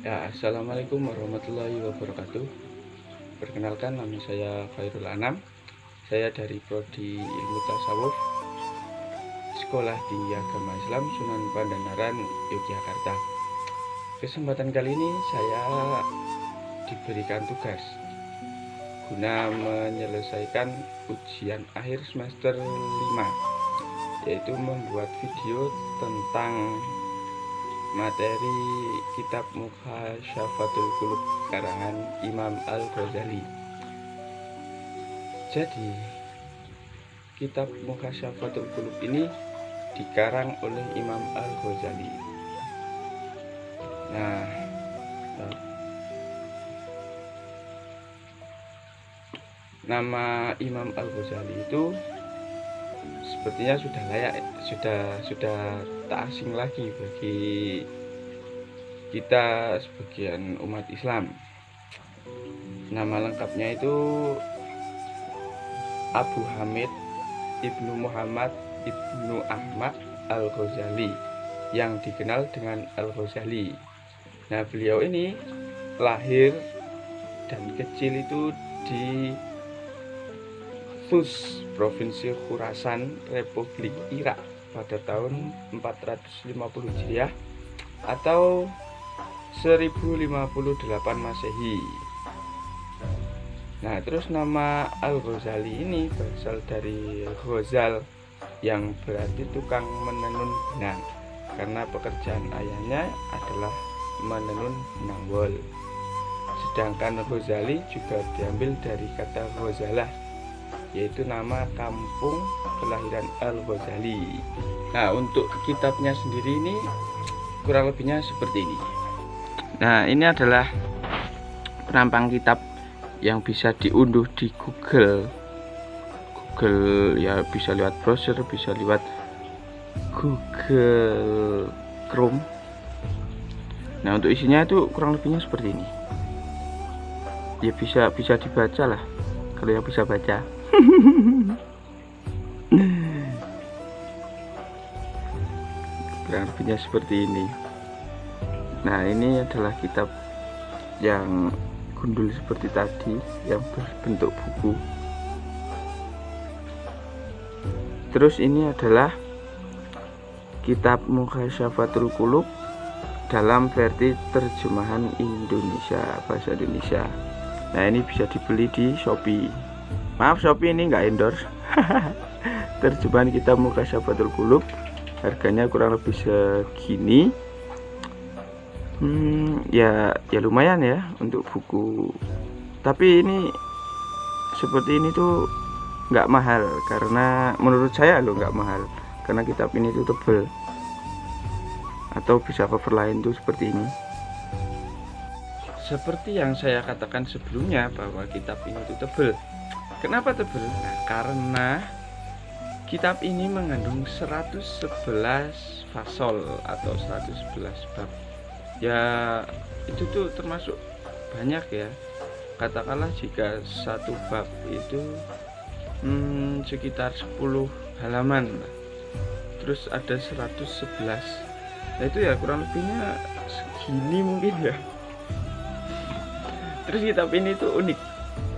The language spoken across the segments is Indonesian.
Ya, assalamualaikum warahmatullahi wabarakatuh. Perkenalkan, nama saya Khairul Anam. Saya dari Prodi Ilmu Tasawuf, Sekolah Tinggi Agama Islam Sunan Pandanaran, Yogyakarta. Kesempatan kali ini saya diberikan tugas guna menyelesaikan ujian akhir semester 5, yaitu membuat video tentang materi kitab Mukhasyafatul Qulub karangan Imam Al-Ghazali. Jadi, kitab Mukhasyafatul Qulub ini dikarang oleh Imam Al-Ghazali. Nah, nama Imam Al-Ghazali itu sepertinya sudah layak, sudah tak asing lagi bagi kita sebagian umat Islam. Nama lengkapnya itu Abu Hamid Ibnu Muhammad Ibnu Ahmad Al-Ghazali, yang dikenal dengan Al-Ghazali. Nah, beliau ini lahir dan kecil itu di Fus, Provinsi Khurasan, Republik Irak pada tahun 450 Hijriah atau 1058 Masehi. Nah, terus nama Al-Ghazali ini berasal dari Ghazal, yang berarti tukang menenun benang, karena pekerjaan ayahnya adalah menenun benang wol. Sedangkan Ghazali juga diambil dari kata Ghazalah, yaitu nama kampung kelahiran Al-Ghazali. Nah, untuk kitabnya sendiri ini kurang lebihnya seperti ini. Nah, ini adalah penampang kitab yang bisa diunduh di Google ya, bisa lewat browser, bisa lewat Google Chrome. Nah, untuk isinya itu kurang lebihnya seperti ini. Ya, bisa dibaca lah kalau yang bisa baca. Kurang lebihnya seperti ini. Nah, ini adalah kitab yang gundul seperti tadi, yang berbentuk buku. Terus ini adalah kitab Mukhasyafatul Qulub dalam versi terjemahan Indonesia, bahasa Indonesia. Nah, ini bisa dibeli di Shopee. Maaf, Shopee ini nggak endorse. Terjemahan kitab Mukhasyafatul Qulub, harganya kurang lebih segini. Ya lumayan ya untuk buku. Tapi ini seperti ini tuh nggak mahal, karena menurut saya nggak mahal, karena kitab ini tuh tebel. Atau bisa cover lain tuh seperti ini. Seperti yang saya katakan sebelumnya bahwa kitab ini tuh tebel. Kenapa tebel? Nah, karena kitab ini mengandung 111 fasol atau 111 bab. Ya, itu tuh termasuk banyak ya. Katakanlah jika satu bab itu sekitar 10 halaman, terus ada 111. Nah, itu ya kurang lebihnya segini mungkin ya. Terus kitab ini tuh unik.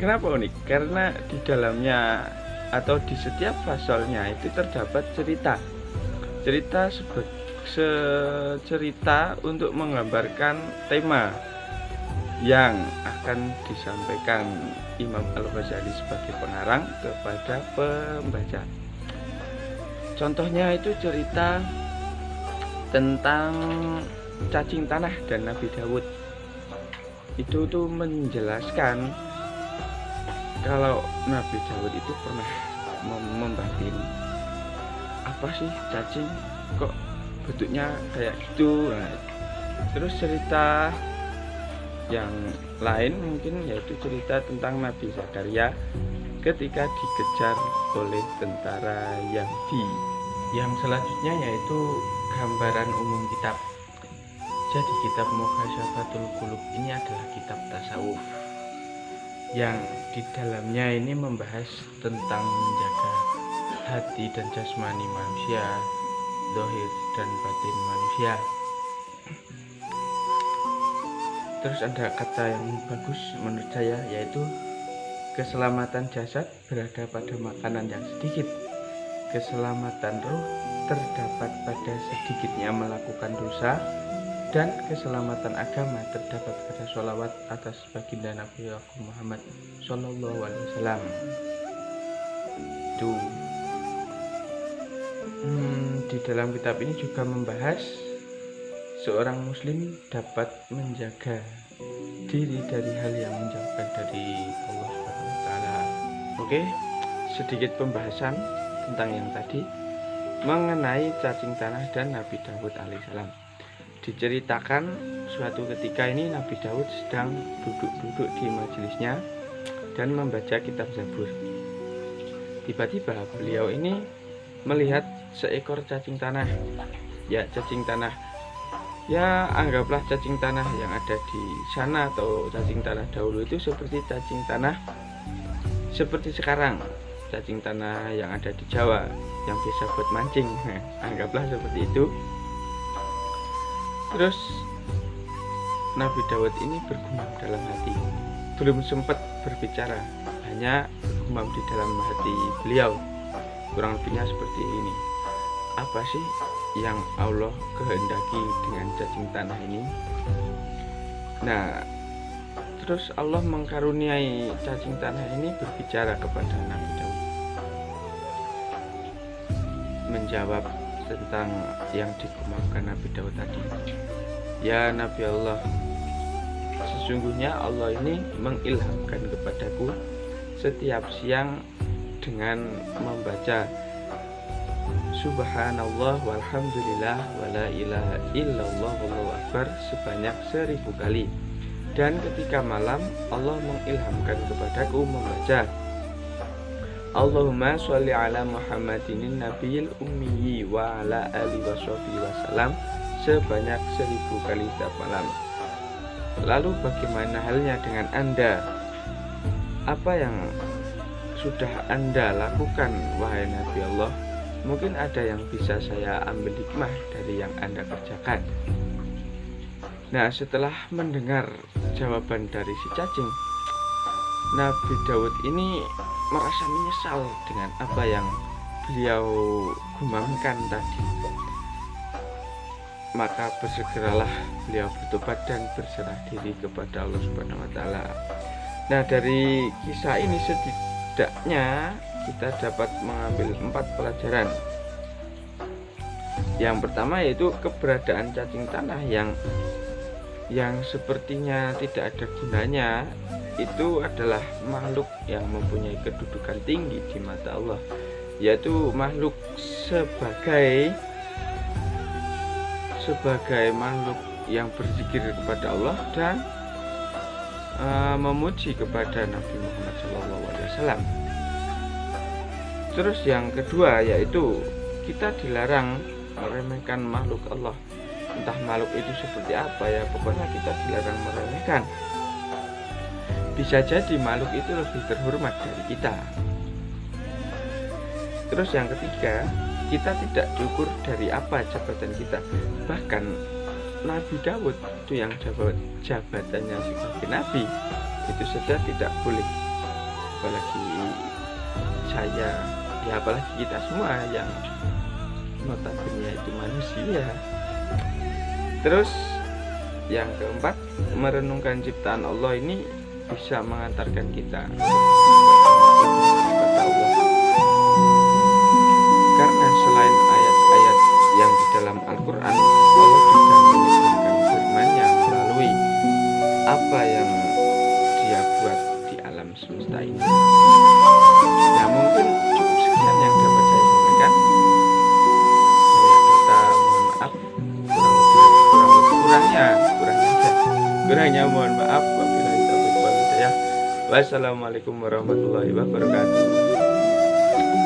Kenapa unik? Karena di dalamnya atau di setiap fasolnya itu terdapat cerita cerita untuk menggambarkan tema yang akan disampaikan Imam Al-Ghazali sebagai pengarang kepada pembaca. Contohnya itu cerita tentang cacing tanah dan Nabi Daud. Itu tuh menjelaskan kalau Nabi Daud itu pernah membatin, apa sih cacing kok bentuknya kayak gitu. Nah, terus cerita yang lain mungkin yaitu cerita tentang Nabi Zakaria ketika dikejar oleh tentara Yahudi. Yang selanjutnya yaitu gambaran umum kitab. Jadi kitab Mukhasyafatul Qulub ini adalah kitab tasawuf yang di dalamnya ini membahas tentang menjaga hati dan jasmani manusia, zahir dan batin manusia. Terus ada kata yang bagus menurut saya, yaitu keselamatan jasad berada pada makanan yang sedikit, keselamatan ruh terdapat pada sedikitnya melakukan dosa, dan keselamatan agama terdapat pada sholawat atas baginda Nabi Muhammad Sallallahu Alaihi Wasallam. Itu di dalam kitab ini juga membahas seorang muslim dapat menjaga diri dari hal yang menjauhkan dari Allah Subhanahu wa taala. Oke, sedikit pembahasan tentang yang tadi mengenai cacing tanah dan Nabi Daud alaihissalam. Diceritakan suatu ketika ini Nabi Daud sedang duduk-duduk di majelisnya dan membaca kitab Zabur. Tiba-tiba beliau ini melihat seekor cacing tanah. Ya, cacing tanah. Ya, anggaplah cacing tanah yang ada di sana atau cacing tanah dahulu itu seperti cacing tanah seperti sekarang, cacing tanah yang ada di Jawa yang biasa buat mancing. Anggaplah seperti itu. Terus Nabi Daud ini bergumam dalam hati. Belum sempat berbicara, hanya bergumam di dalam hati beliau. Kurang lebihnya seperti ini. Apa sih yang Allah kehendaki dengan cacing tanah ini? Nah, terus Allah mengkaruniai cacing tanah ini berbicara kepada Nabi Daud, menjawab tentang yang digumamkan Nabi Daud tadi. Ya Nabi Allah, sesungguhnya Allah ini mengilhamkan kepadaku setiap siang dengan membaca Subhanallah walhamdulillah wala ilaha illallah wallahu akbar sebanyak 1000 kali. Dan ketika malam Allah mengilhamkan kepadaku membaca Allahumma sholli ala Muhammadin nabiyil ummiyi wa ala alihi washabihi wasallam sebanyak 1000 kali setiap malam. Lalu bagaimana halnya dengan Anda? Apa yang sudah Anda lakukan wahai Nabi Allah? Mungkin ada yang bisa saya ambil hikmah dari yang Anda kerjakan. Nah, setelah mendengar jawaban dari si cacing, Nabi Daud ini merasa menyesal dengan apa yang beliau gumamkan tadi. Maka bersegeralah beliau bertobat dan berserah diri kepada Allah Subhanahu wa taala. Nah, dari kisah ini setidaknya kita dapat mengambil 4 pelajaran. Yang pertama yaitu keberadaan cacing tanah yang sepertinya tidak ada gunanya itu adalah makhluk yang mempunyai kedudukan tinggi di mata Allah, yaitu makhluk sebagai makhluk yang berzikir kepada Allah dan memuji kepada Nabi Muhammad SAW. Terus yang kedua yaitu kita dilarang meremehkan makhluk Allah. Entah makhluk itu seperti apa ya, pokoknya kita dilarang meremehkan. Bisa jadi makhluk itu lebih terhormat dari kita. Terus yang ketiga, kita tidak diukur dari apa jabatan kita. Bahkan Nabi Daud itu yang jabatannya sebagai nabi itu saja tidak boleh, apalagi saya, ya apalagi kita semua yang notabene itu manusia. Terus yang keempat, merenungkan ciptaan Allah ini bisa mengantarkan kita kepada Allah. Karena selain ayat-ayat yang di dalam Al-Quran, Allah juga menyebutkan firman-Nya melalui apa yang Dia buat di alam semesta ini. Nah, mungkin cukup sekian yang dapat saya sampaikan. Saya kata mohon maaf, kurangnya mohon maaf. Wabillahi taufiq wal hidayah. Wassalamualaikum warahmatullahi wabarakatuh.